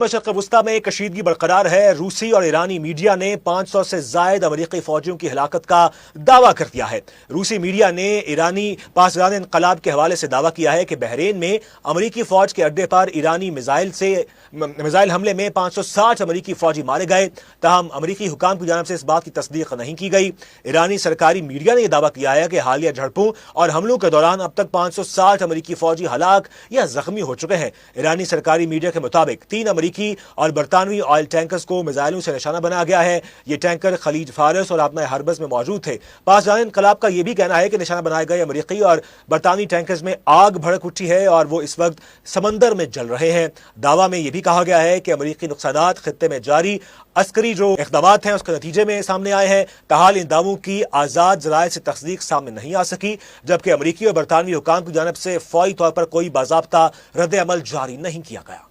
مشرق وسطی میں کشیدگی برقرار ہے۔ روسی اور ایرانی میڈیا نے 500 سے زائد امریکی فوجیوں کی ہلاکت کا دعویٰ کر دیا ہے۔ روسی میڈیا نے ایرانی پاسداران انقلاب کے حوالے سے دعویٰ کیا ہے کہ بحرین میں امریکی فوج کے اڈے پر ایرانی میزائل حملے میں 560 امریکی فوجی مارے گئے، تاہم امریکی حکام کی جانب سے اس بات کی تصدیق نہیں کی گئی۔ ایرانی سرکاری میڈیا نے یہ دعویٰ کیا ہے کہ حالیہ جھڑپوں اور حملوں کے دوران اب تک 560 امریکی فوجی ہلاک یا زخمی ہو چکے ہیں۔ ایرانی سرکاری میڈیا کے مطابق 3 امریکی اور برطانوی آئل ٹینکرز کو میزائلوں سے نشانہ بنایا گیا ہے۔ یہ ٹینکر خلیج فارس اور آبنائے ہربز میں موجود تھے۔ پاسداران انقلاب کا یہ بھی کہنا ہے کہ نشانہ بنائے گئے امریکی اور برطانوی ٹینکرز میں آگ بھڑک اٹھی ہے اور وہ اس وقت سمندر میں جل رہے ہیں۔ دعویٰ میں یہ بھی کہا گیا ہے کہ امریکی نقصانات خطے میں جاری عسکری جو اقدامات ہیں اس کے نتیجے میں سامنے آئے ہیں۔ تاحال ان دعووں کی آزاد ذرائع سے تصدیق سامنے نہیں آ سکی، جبکہ امریکی اور برطانوی حکام کی جانب سے فوری طور پر کوئی باضابطہ رد عمل جاری نہیں کیا گیا۔